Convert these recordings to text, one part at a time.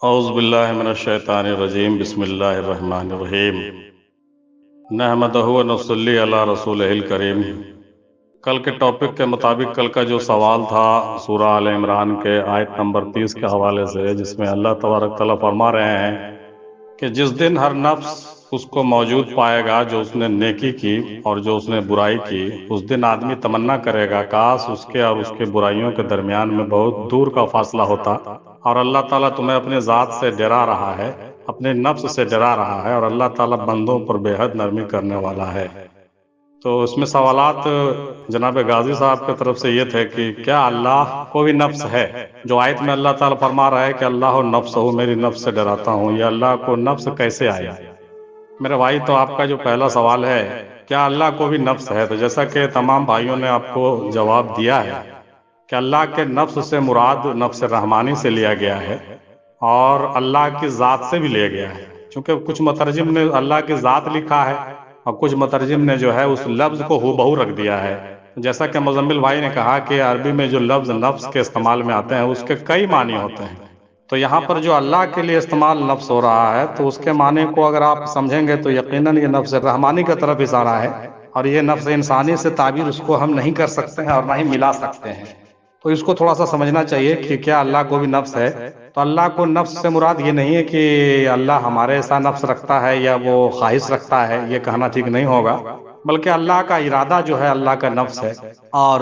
اعوذ باللہ من الشیطان الرجیم بسم اللہ الرحمن الرحیم نحمدہ و نصلی علی رسولہ الکریم۔ کل کے ٹاپک کے مطابق کل کا جو سوال تھا سورہ آل عمران کے آیت نمبر 30 کے حوالے سے، جس میں اللہ تبارک تعالیٰ فرما رہے ہیں کہ جس دن ہر نفس اس کو موجود پائے گا جو اس نے نیکی کی اور جو اس نے برائی کی، اس دن آدمی تمنا کرے گا کاش اس کے اور اس کے برائیوں کے درمیان میں بہت دور کا فاصلہ ہوتا، اور اللہ تعالیٰ تمہیں اپنے ذات سے ڈرا رہا ہے، اپنے نفس سے ڈرا رہا ہے، اور اللہ تعالیٰ بندوں پر بے حد نرمی کرنے والا ہے۔ تو اس میں سوالات جناب غازی صاحب کی طرف سے یہ تھے کہ کیا اللہ کو بھی نفس ہے؟ جو آیت میں اللہ تعالیٰ فرما رہا ہے کہ اللہ نفس ہو، میری نفس سے ڈراتا ہوں، یہ اللہ کو نفس کیسے آیا؟ میرے بھائی، تو آپ کا جو پہلا سوال ہے کیا اللہ کو بھی نفس ہے، تو جیسا کہ تمام بھائیوں نے آپ کو جواب دیا ہے کہ اللہ کے نفس سے مراد نفس رحمانی سے لیا گیا ہے اور اللہ کی ذات سے بھی لیا گیا ہے، چونکہ کچھ مترجم نے اللہ کی ذات لکھا ہے اور کچھ مترجم نے جو ہے اس لفظ کو ہو بہو رکھ دیا ہے۔ جیسا کہ مزمل بھائی نے کہا کہ عربی میں جو لفظ نفس کے استعمال میں آتے ہیں اس کے کئی معنی ہوتے ہیں، تو یہاں پر جو اللہ کے لیے استعمال نفس ہو رہا ہے تو اس کے معنی کو اگر آپ سمجھیں گے تو یقیناً یہ نفس رحمانی کی طرف اشارہ ہے، اور یہ نفس انسانی سے تعبیر اس کو ہم نہیں کر سکتے ہیں اور نہ ہی ملا سکتے ہیں۔ تو اس کو تھوڑا سا سمجھنا چاہیے کہ کیا اللہ کو بھی نفس ہے؟ تو اللہ کو نفس سے مراد یہ نہیں ہے کہ اللہ ہمارے ایسا نفس رکھتا ہے یا وہ خواہش رکھتا ہے، یہ کہنا ٹھیک نہیں ہوگا، بلکہ اللہ کا ارادہ جو ہے اللہ کا نفس ہے، اور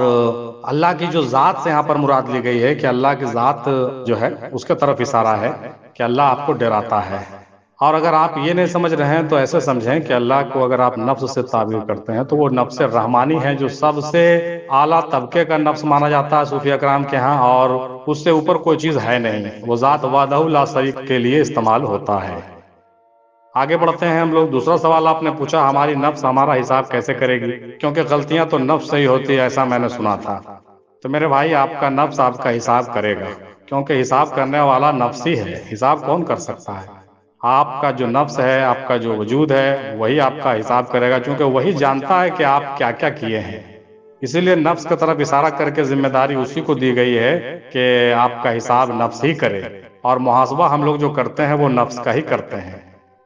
اللہ کی جو ذات سے یہاں پر مراد لی گئی ہے کہ اللہ کی ذات جو ہے اس کے طرف اشارہ ہے کہ اللہ آپ کو ڈراتا ہے۔ اور اگر آپ یہ نہیں سمجھ رہے ہیں تو ایسے سمجھیں کہ اللہ کو اگر آپ نفس سے تعبیر کرتے ہیں تو وہ نفس رحمانی ہے، جو سب سے اعلیٰ طبقے کا نفس مانا جاتا ہے صوفیہ کرام کے ہاں، اور اس سے اوپر کوئی چیز ہے نہیں، وہ ذات وحدہ لا شریک کے لیے استعمال ہوتا ہے۔ آگے بڑھتے ہیں ہم لوگ۔ دوسرا سوال آپ نے پوچھا ہماری نفس ہمارا حساب کیسے کرے گی، کیونکہ غلطیاں تو نفس سے ہی ہوتی ہے، ایسا میں نے سنا تھا۔ تو میرے بھائی، آپ کا نفس آپ کا حساب کرے گا، کیونکہ حساب کرنے والا نفس ہی ہے، حساب کون کر سکتا ہے؟ آپ کا جو نفس ہے، آپ کا جو وجود ہے، وہی آپ کا حساب کرے گا، کیونکہ وہی جانتا ہے کہ آپ کیا کیا کیے ہیں۔ اسی لیے نفس کی طرف اشارہ کر کے ذمہ داری اسی کو دی گئی ہے کہ آپ کا حساب نفس ہی کرے، اور محاسبہ ہم لوگ جو کرتے ہیں وہ نفس کا ہی کرتے ہیں۔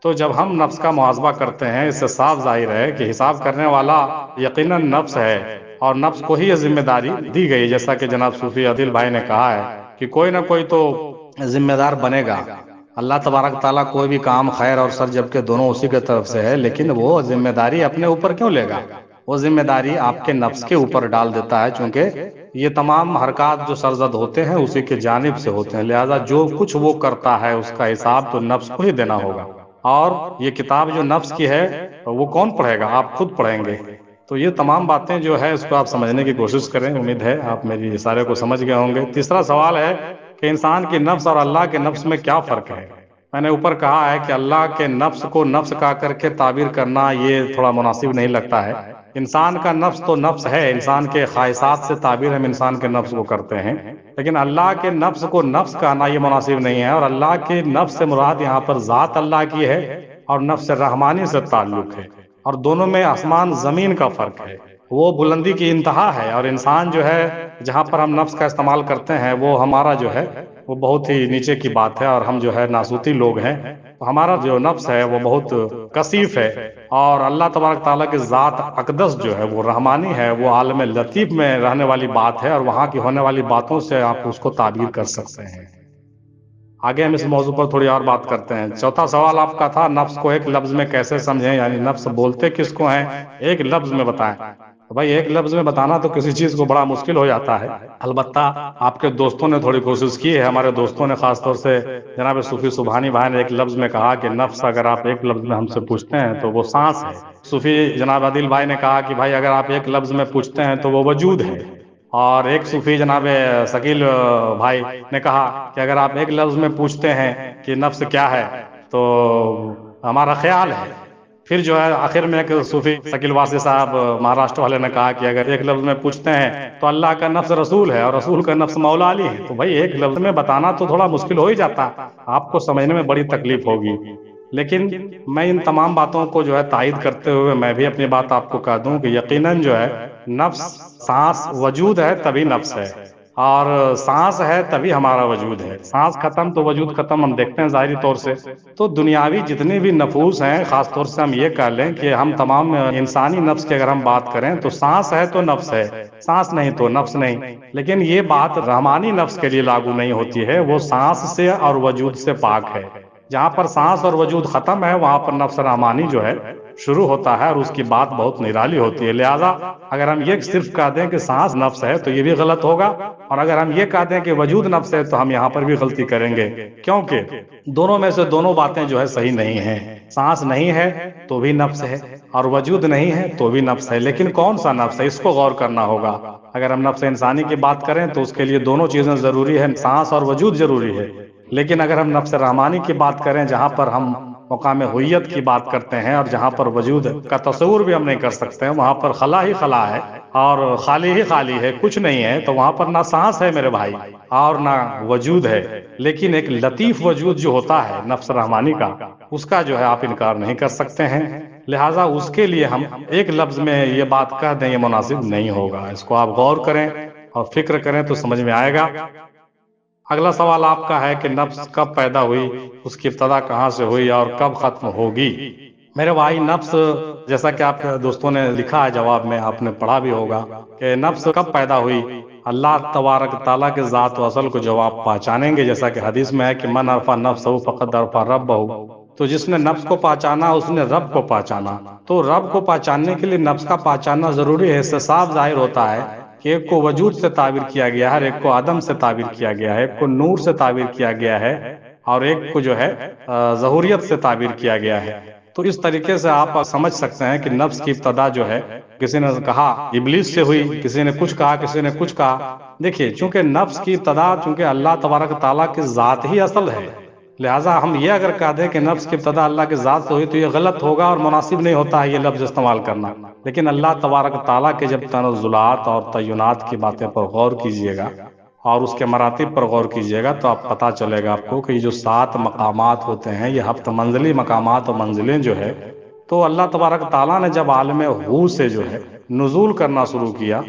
تو جب ہم نفس کا محاسبہ کرتے ہیں، اس سے صاف ظاہر ہے کہ حساب کرنے والا یقیناً نفس ہے، اور نفس کو ہی یہ ذمہ داری دی گئی، جیسا کہ جناب صوفی عادل بھائی نے کہا ہے کہ کوئی نہ کوئی تو ذمہ دار بنے گا۔ اللہ تبارک تعالیٰ کوئی بھی کام خیر اور شر جبکہ دونوں اسی کی طرف سے ہے، لیکن وہ ذمہ داری اپنے اوپر کیوں لے گا؟ وہ ذمہ داری آپ کے نفس کے اوپر ڈال دیتا ہے، چونکہ یہ تمام حرکات جو سرزد ہوتے ہیں اسی کی جانب سے ہوتے ہیں، لہذا جو کچھ وہ کرتا ہے اس کا حساب تو نفس کو ہی دینا ہوگا۔ اور یہ کتاب جو نفس کی ہے وہ کون پڑھے گا؟ آپ خود پڑھیں گے۔ تو یہ تمام باتیں جو ہے اس کو آپ سمجھنے کی کوشش کریں، امید ہے آپ میری اشارے کو سمجھ گئے ہوں گے۔ تیسرا سوال ہے کہ انسان کی نفس اور اللہ کے نفس میں کیا فرق ہے؟ میں نے اوپر کہا ہے کہ اللہ کے نفس کو نفس کہا کر کے تعبیر کرنا یہ تھوڑا مناسب نہیں لگتا ہے۔ انسان کا نفس تو نفس ہے، انسان کے خواہشات سے تعبیر ہم انسان کے نفس کو کرتے ہیں، لیکن اللہ کے نفس کو نفس کہنا یہ مناسب نہیں ہے، اور اللہ کے نفس سے مراد یہاں پر ذات اللہ کی ہے اور نفس رحمانی سے تعلق ہے، اور دونوں میں آسمان زمین کا فرق ہے۔ وہ بلندی کی انتہا ہے، اور انسان جو ہے جہاں پر ہم نفس کا استعمال کرتے ہیں وہ ہمارا جو ہے وہ بہت ہی نیچے کی بات ہے، اور ہم جو ہے ناسوتی لوگ ہیں، تو ہمارا جو نفس ہے وہ بہت کثیف ہے، اور اللہ تبارک تعالیٰ کی ذات اقدس جو ہے وہ رحمانی ہے، وہ عالم لطیف میں رہنے والی بات ہے، اور وہاں کی ہونے والی باتوں سے آپ اس کو تعبیر کر سکتے ہیں۔ آگے ہم اس موضوع پر تھوڑی اور بات کرتے ہیں۔ چوتھا سوال آپ کا تھا نفس کو ایک لفظ میں کیسے سمجھیں، یعنی نفس بولتے کس کو ہیں، ایک لفظ میں بتائیں۔ بھائی، ایک لفظ میں بتانا تو کسی چیز کو بڑا مشکل ہو جاتا ہے، البتہ آپ کے دوستوں نے تھوڑی کوشش کی ہے، ہمارے دوستوں نے خاص طور سے جناب صوفی سبحانی بھائی نے ایک لفظ میں کہا کہ نفس اگر آپ ایک لفظ میں ہم سے پوچھتے ہیں تو وہ سانس ہے۔ صوفی جناب عادل بھائی نے کہا کہ بھائی اگر آپ ایک لفظ میں پوچھتے ہیں تو وہ وجود ہے، اور ایک صوفی جناب ثقیل بھائی نے کہا کہ اگر آپ ایک لفظ میں پوچھتے ہیں کہ نفس کیا ہے تو ہمارا خیال ہے۔ پھر جو ہے آخر میں ایک صوفی ثقیل واسی صاحب مہاراشٹر والے نے کہا کہ اگر ایک لفظ میں پوچھتے ہیں تو اللہ کا نفس رسول ہے اور رسول کا نفس مولا علی ہے۔ تو بھائی ایک لفظ میں بتانا تو تھوڑا مشکل ہو ہی جاتا، آپ کو سمجھنے میں بڑی تکلیف ہوگی، لیکن میں ان تمام باتوں کو جو ہے تائید کرتے ہوئے میں بھی اپنی بات آپ کو کہہ دوں کہ یقیناً جو ہے نفس سانس وجود ہے تبھی نفس ہے، اور سانس ہے تبھی ہمارا وجود ہے، سانس ختم تو وجود ختم، ہم دیکھتے ہیں ظاہری طور سے۔ تو دنیاوی جتنے بھی نفوس ہیں، خاص طور سے ہم یہ کہہ لیں کہ ہم تمام انسانی نفس کی اگر ہم بات کریں تو سانس ہے تو نفس ہے، سانس نہیں تو نفس نہیں۔ لیکن یہ بات رحمانی نفس کے لیے لاگو نہیں ہوتی ہے، وہ سانس سے اور وجود سے پاک ہے۔ جہاں پر سانس اور وجود ختم ہے وہاں پر نفس رحمانی جو ہے شروع ہوتا ہے، اور اس کی بات بہت نرالی ہوتی ہے۔ لہذا اگر ہم یہ صرف کہہ دیں کہ سانس نفس ہے تو یہ بھی غلط ہوگا، اور اگر ہم یہ کہہ دیں کہ وجود نفس ہے تو ہم یہاں پر بھی غلطی کریں گے، کیونکہ دونوں میں سے دونوں باتیں جو ہے صحیح نہیں ہیں۔ سانس نہیں ہے تو بھی نفس ہے، اور وجود نہیں ہے تو بھی نفس ہے، لیکن کون سا نفس ہے اس کو غور کرنا ہوگا۔ اگر ہم نفس انسانی کی بات کریں تو اس کے لیے دونوں چیزیں ضروری ہیں، سانس اور وجود ضروری ہے۔ لیکن اگر ہم نفس رحمانی کی بات کریں، جہاں پر ہم مقام ہویت کی بات کرتے ہیں اور جہاں پر وجود کا تصور بھی ہم نہیں کر سکتے ہیں، وہاں پر خلا ہی خلا ہے اور خالی ہی خالی ہے، کچھ نہیں ہے، تو وہاں پر نہ سانس ہے میرے بھائی اور نہ وجود ہے۔ لیکن ایک لطیف وجود جو ہوتا ہے نفس رحمانی کا، اس کا جو ہے آپ انکار نہیں کر سکتے ہیں۔ لہٰذا اس کے لیے ہم ایک لفظ میں یہ بات کہہ دیں یہ مناسب نہیں ہوگا، اس کو آپ غور کریں اور فکر کریں تو سمجھ میں آئے گا۔ اگلا سوال آپ کا ہے کہ نفس کب پیدا ہوئی، اس کی ابتدا کہاں سے ہوئی اور کب ختم ہوگی؟ میرے بھائی، نفس جیسا کہ آپ کے دوستوں نے لکھا ہے جواب میں، آپ نے پڑھا بھی ہوگا کہ نفس کب پیدا ہوئی۔ اللہ تبارک تعالیٰ کے ذات و اصل کو جب آپ پہچانیں گے، جیسا کہ حدیث میں ہے کہ من عرف نفسہ فقد عرف ربہ، تو جس نے نفس کو پہچانا اس نے رب کو پہچانا۔ تو رب کو پہچاننے کے لیے نفس کا پہچاننا ضروری ہے۔ اس سے صاف ظاہر ہوتا ہے کہ ایک کو وجود سے تعبیر کیا گیا ہے، ایک کو عدم سے تعبیر کیا گیا ہے، ایک کو نور سے تعبیر کیا گیا ہے، اور ایک کو جو ہے ظہوریت سے تعبیر کیا گیا ہے۔ تو اس طریقے سے آپ سمجھ سکتے ہیں کہ نفس کی ابتدا جو ہے، کسی نے کہا ابلیس سے ہوئی، کسی نے کچھ کہا، کسی نے کچھ کہا۔ دیکھیے، چونکہ نفس کی ابتدا چونکہ اللہ تبارک تعالیٰ کی ذات ہی اصل ہے، لہٰذا ہم یہ اگر کہہ دیں کہ نفس کی ابتدا اللہ کے ذات سے ہوئی تو یہ غلط ہوگا اور مناسب نہیں ہوتا ہے یہ لفظ استعمال کرنا۔ لیکن اللہ تبارک تعالیٰ کے جب تنزلات اور تعینات کی باتیں پر غور کیجئے گا اور اس کے مراتب پر غور کیجئے گا تو آپ پتہ چلے گا آپ کو کہ یہ جو 7 مقامات ہوتے ہیں، یہ 7 منزلی مقامات اور منزلیں جو ہے، تو اللہ تبارک تعالیٰ نے جب عالم ہو سے جو ہے نزول کرنا شروع کیا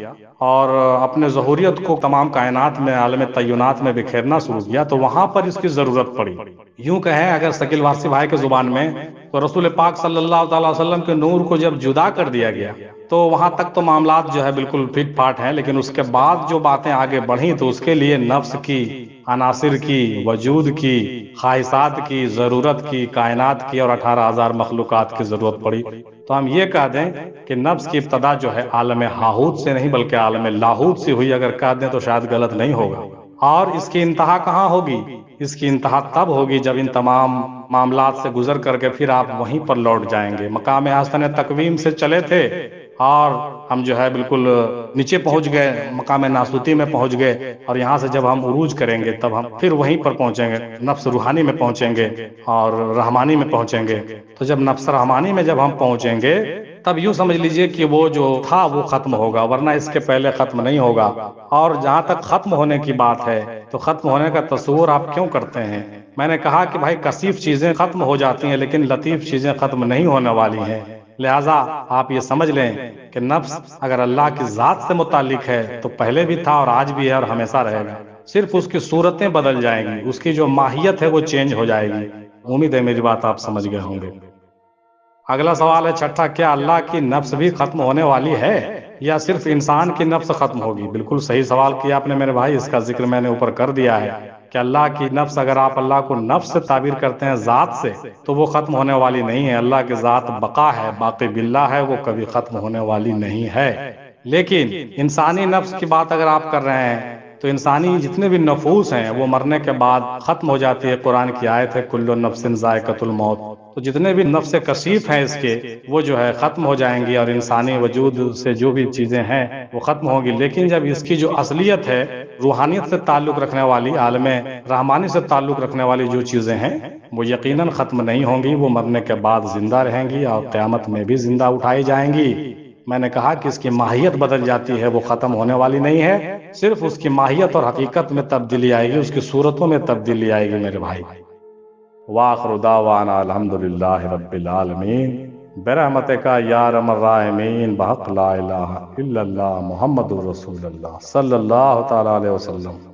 اور اپنے ظہوریت کو تمام کائنات میں عالم تعینات میں بکھیرنا شروع کیا، تو وہاں پر اس کی ضرورت پڑی۔ یوں کہیں اگر ثقیل واصف بھائی کے زبان میں، تو رسول پاک صلی اللہ تعالی وسلم کے نور کو جب جدا کر دیا گیا تو وہاں تک تو معاملات جو ہے بالکل فٹ پھاٹ ہیں، لیکن اس کے بعد جو باتیں آگے بڑھیں تو اس کے لیے نفس کی، عناصر کی، وجود کی، خواہشات کی، ضرورت کی، کائنات کی اور 18,000 مخلوقات کی ضرورت پڑی۔ تو ہم یہ کہہ دیں کہ نفس کی ابتدا جو ہے عالم ہاہوت سے نہیں بلکہ عالم لاہوت سے ہوئی، اگر کہہ دیں تو شاید غلط نہیں ہوگا۔ اور اس کی انتہا کہاں ہوگی؟ اس کی انتہا تب ہوگی جب ان تمام معاملات سے گزر کر کے پھر آپ وہیں پر لوٹ جائیں گے۔ مقام احسن تقویم سے چلے تھے اور ہم جو ہے بالکل نیچے پہنچ گئے، مقام ناسوتی میں پہنچ گئے، اور یہاں سے جب ہم عروج کریں گے تب ہم پھر وہیں پر پہنچیں گے، نفس روحانی میں پہنچیں گے اور رحمانی میں پہنچیں گے۔ تو جب نفس رحمانی میں جب ہم پہنچیں گے تب یوں سمجھ لیجئے کہ وہ جو تھا وہ ختم ہوگا، ورنہ اس کے پہلے ختم نہیں ہوگا۔ اور جہاں تک ختم ہونے کی بات ہے تو ختم ہونے کا تصور آپ کیوں کرتے ہیں؟ میں نے کہا کہ بھائی کثیف چیزیں ختم ہو جاتی ہیں لیکن لطیف چیزیں ختم نہیں ہونے والی ہیں۔ لہٰذا آپ یہ سمجھ لیں کہ نفس اگر اللہ کی ذات سے متعلق ہے تو پہلے بھی تھا اور آج بھی ہے اور ہمیشہ رہے گا، صرف اس کی صورتیں بدل جائیں گی، اس کی جو ماہیت ہے وہ چینج ہو جائے گی۔ امید ہے میری بات آپ سمجھ گئے ہوں گے۔ اگلا سوال ہے چھٹا، کیا اللہ کی نفس بھی ختم ہونے والی ہے یا صرف انسان کی نفس ختم ہوگی؟ بالکل صحیح سوال کیا آپ نے میرے بھائی، اس کا ذکر میں نے اوپر کر دیا ہے کہ اللہ کی نفس، اگر آپ اللہ کو نفس سے تعبیر کرتے ہیں ذات سے، تو وہ ختم ہونے والی نہیں ہے۔ اللہ کی ذات بقا ہے، باقی باللہ ہے، وہ کبھی ختم ہونے والی نہیں ہے۔ لیکن انسانی نفس کی بات اگر آپ کر رہے ہیں تو انسانی جتنے بھی نفوس ہیں وہ مرنے کے بعد ختم ہو جاتی ہے۔ قرآن کی آیت ہے کل نفس ذائقۃ الموت، تو جتنے بھی نفس کثیف ہیں اس کے وہ جو ہے ختم ہو جائیں گی، اور انسانی وجود سے جو بھی چیزیں ہیں وہ ختم ہوں گی۔ لیکن جب اس کی جو اصلیت ہے، روحانیت سے تعلق رکھنے والی، عالم رحمانی سے تعلق رکھنے والی جو چیزیں ہیں وہ یقیناً ختم نہیں ہوں گی، وہ مرنے کے بعد زندہ رہیں گی اور قیامت میں بھی زندہ اٹھائی جائیں گی۔ میں نے کہا کہ اس کی ماہیت بدل جاتی ہے، وہ ختم ہونے والی نہیں ہے، صرف اس کی ماہیت اور حقیقت میں تبدیلی آئے گی، اس کی صورتوں میں تبدیلی آئے گی میرے بھائی۔ وآخر دعوانا الحمدللہ رب العالمین۔ برحمتک یا ارحم الراحمین بحق لا الہ الا اللہ محمد الرسول اللہ صلی اللہ تعالی علیہ وسلم.